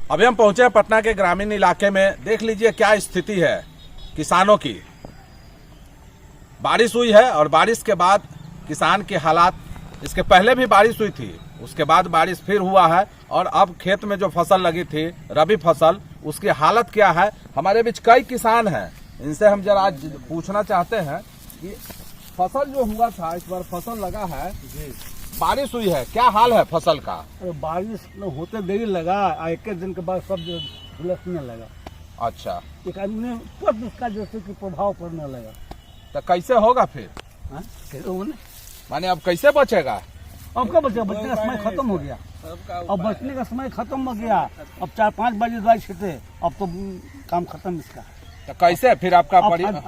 अभी हम पहुंचे हैं पटना के ग्रामीण इलाके में। देख लीजिए क्या स्थिति है किसानों की। बारिश हुई है और बारिश के बाद किसान के हालात, इसके पहले भी बारिश हुई थी, उसके बाद बारिश फिर हुआ है और अब खेत में जो फसल लगी थी रबी फसल, उसकी हालत क्या है। हमारे बीच कई किसान हैं, इनसे हम जरा आज पूछना चाहते हैं कि फसल जो हुआ था, इस बार फसल लगा है, बारिश हुई है, क्या हाल है फसल का? अरे बारिश होते देरी लगा, एक दिन के बाद सब झुलसने लगा। अच्छा, एक आदमी ने तुरंत उसका जैसे कि प्रभाव पड़ने लगा। तो कैसे होगा फिर? माने अब कैसे बचेगा? अब क्या बचेगा? बचने का समय खत्म हो गया। अब बचने का समय खत्म हो गया। अब 4-5 बजे दवाई छीटे, अब तो काम खत्म इसका। तो कैसे फिर आपका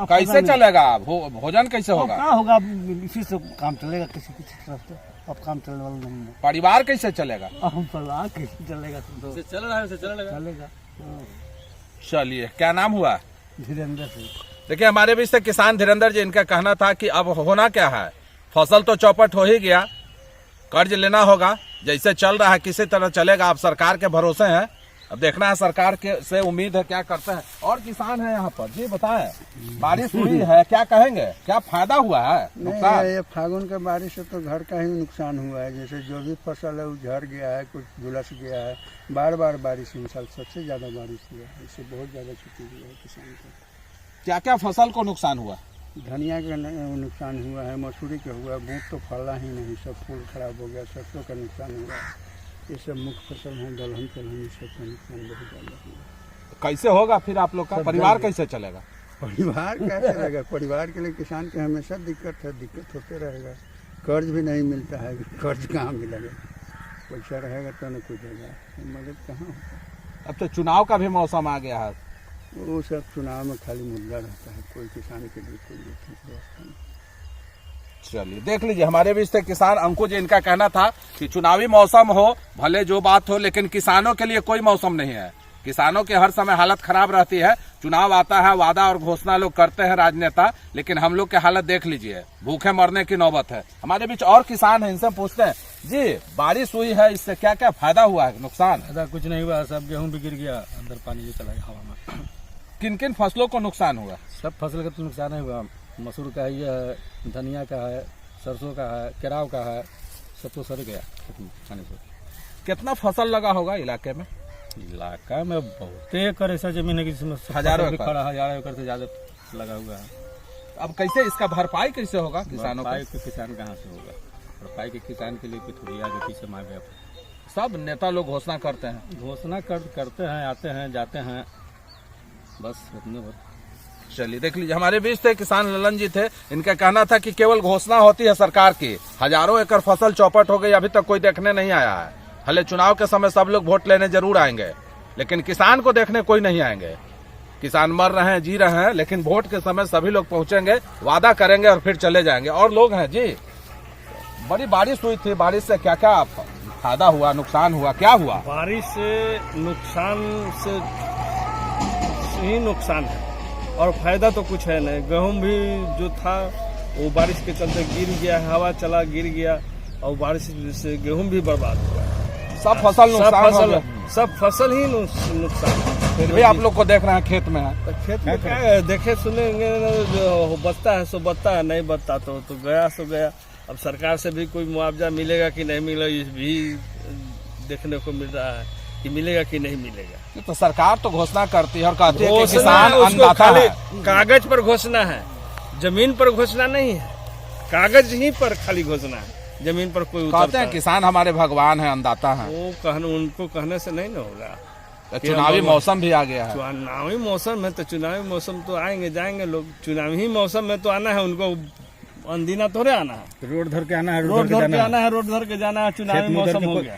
कैसे चलेगा? भोजन कैसे होगा? क्या होगा? इसी से काम चलेगा, किसी तरफ से अब काम चलने वाला नहीं है। परिवार कैसे चलेगा? अब परिवार कैसे चलेगा? चल रहा है, चलेगा। चलिए, क्या नाम हुआ? धीरेन्द्र सिंह। देखिए हमारे बीच से किसान धीरेन्द्र जी, इनका कहना था कि अब होना क्या है, फसल तो चौपट हो ही गया, कर्ज लेना होगा, जैसे चल रहा है किसी तरह चलेगा। अब सरकार के भरोसे हैं, अब देखना है सरकार के से उम्मीद है क्या करते हैं। और किसान है यहाँ पर, जी बताएं, बारिश हुई है, क्या कहेंगे, क्या फायदा हुआ है? नुकसान? ये फागुन का बारिश से तो घर का ही नुकसान हुआ है। जैसे जो भी फसल है वो झड़ गया है, कुछ झुलस गया है। बार बार बारिश, इन साल सबसे ज्यादा बारिश हुआ है, इससे बहुत ज्यादा क्षति हुआ है किसान को। क्या क्या फसल को नुकसान हुआ? धनिया का नुकसान हुआ है, मसूरी का हुआ, बूट तो फला ही नहीं, सब फूल खराब हो गया, सरसों का नुकसान हुआ है। ये सब मुख्य फसल है, दलहन तिलहन, सब का नुकसान बहुत ज्यादा हुआ। कैसे होगा फिर आप लोग का परिवार कैसे चलेगा? परिवार कैसे रहेगा? परिवार के लिए किसान के हमेशा दिक्कत है, दिक्कत होते रहेगा। कर्ज भी नहीं मिलता है, कर्ज कहाँ मिलेगा? पैसा रहेगा तो न कुछ होगा, मदद कहाँ होता। अब तो चुनाव का भी मौसम आ गया है, वो सब चुनाव में खाली मुद्दा रहता है, कोई किसान के लिए कोई व्यवस्था नहीं। चलिए देख लीजिए हमारे बीच से किसान अंकुर जी, इनका कहना था कि चुनावी मौसम हो भले जो बात हो, लेकिन किसानों के लिए कोई मौसम नहीं है। किसानों के हर समय हालत खराब रहती है। चुनाव आता है, वादा और घोषणा लोग करते हैं राजनेता, लेकिन हम लोग की हालत देख लीजिए, भूखे मरने की नौबत है। हमारे बीच और किसान हैं, इनसे पूछते हैं, जी बारिश हुई है, इससे क्या क्या फायदा हुआ है, नुकसान? ऐसा कुछ नहीं हुआ, सब गेहूं भी गिर गया, अंदर पानी भी चला गया हवा में। किन किन फसलों को नुकसान हुआ? सब फसल का तो नुकसान नहीं हुआ। मसूर का है, धनिया का है, सरसों का है, केराव का है, सब तो सड़ गया पानी से। कितना फसल लगा होगा इलाके में? इलाका में बहुत एकड़ ऐसा जमीन है कि जिसमें हजारों एकड़ से ज्यादा लगा हुआ है। अब कैसे इसका भरपाई कैसे होगा किसानों का? भरपाई के किसान कहाँ से होगा? भरपाई के किसान के लिए थोड़ी आगे पीछे मार गया। सब नेता लोग घोषणा करते हैं, घोषणा करते हैं, आते हैं जाते हैं, बस इतने बहुत। चलिए देख लीजिए हमारे बीच से किसान ललन जी थे, इनका कहना था कि केवल घोषणा होती है सरकार की, हजारों एकड़ फसल चौपट हो गई, अभी तक कोई देखने नहीं आया है। भले चुनाव के समय सब लोग वोट लेने जरूर आएंगे, लेकिन किसान को देखने कोई नहीं आएंगे। किसान मर रहे हैं, जी रहे हैं, लेकिन वोट के समय सभी लोग पहुंचेंगे, वादा करेंगे और फिर चले जाएंगे। और लोग हैं जी, बड़ी बारिश हुई थी, बारिश से क्या क्या फायदा हुआ, नुकसान हुआ, क्या हुआ? बारिश से नुकसान से ही नुकसान है और फायदा तो कुछ है नहीं। गेहूं भी जो था वो बारिश के चलते गिर गया, हवा चला गिर गया और बारिश से गेहूं भी बर्बाद हुआ। सब फसल नुकसान हो गया। सब फसल ही नुकसान। फिर भी आप लोग को देख रहे हैं खेत में है, तो खेत में क्या है, देखे सुनेंगे, जो बचता है सो बचता है, नहीं बचता तो गया सो गया। अब सरकार से भी कोई मुआवजा मिलेगा कि नहीं मिलेगा, ये भी देखने को मिल रहा है कि मिलेगा कि नहीं मिलेगा। तो सरकार तो घोषणा करती है और कहती है कि किसान अन्नदाता है। कागज पर घोषणा है, जमीन पर घोषणा नहीं है, कागज ही पर खाली घोषणा है, जमीन पर कोई कहते हैं किसान हमारे भगवान है, अन्नदाता है। वो उनको कहने से नहीं ना होगा। तो चुनावी मौसम भी आ गया है। चुनावी मौसम है तो चुनावी मौसम तो आएंगे जाएंगे लोग, चुनावी मौसम में तो आना है उनको, अनदीना थोड़े आना है, रोड धर के आना है, रोड धर के आना है, रोड धर के जाना है। चुनावी मौसम हो गया,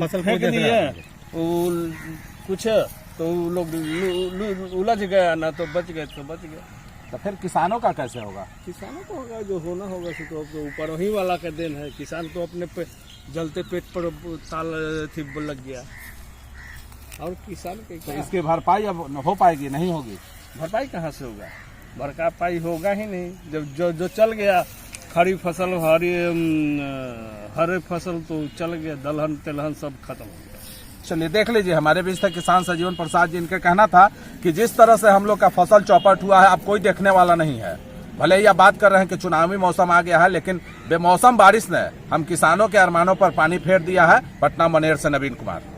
फेंक दिए कुछ तो लोग उलझ गया, ना तो बच गए तो बच गए। तो फिर किसानों का कैसे होगा? किसानों को होगा जो होना होगा, तो ऊपर वही वाला का देन है। किसान तो अपने पे जलते पेट पर ताल थी लग गया, और किसान के तो इसकी भरपाई अब हो पाएगी, नहीं होगी? भरपाई कहाँ से होगा? भरपाई होगा ही नहीं। जब जो चल गया, खड़ी फसल, हरे फसल तो चल गया, दलहन तिलहन सब खत्म हो गया। चलिए देख लीजिए, हमारे बीच थे किसान सजीवन प्रसाद जी। इनका कहना था कि जिस तरह से हम लोग का फसल चौपट हुआ है अब कोई देखने वाला नहीं है। भले ही आप बात कर रहे हैं कि चुनावी मौसम आ गया है, लेकिन बेमौसम बारिश ने हम किसानों के अरमानों पर पानी फेर दिया है। पटना मनेर से नवीन कुमार।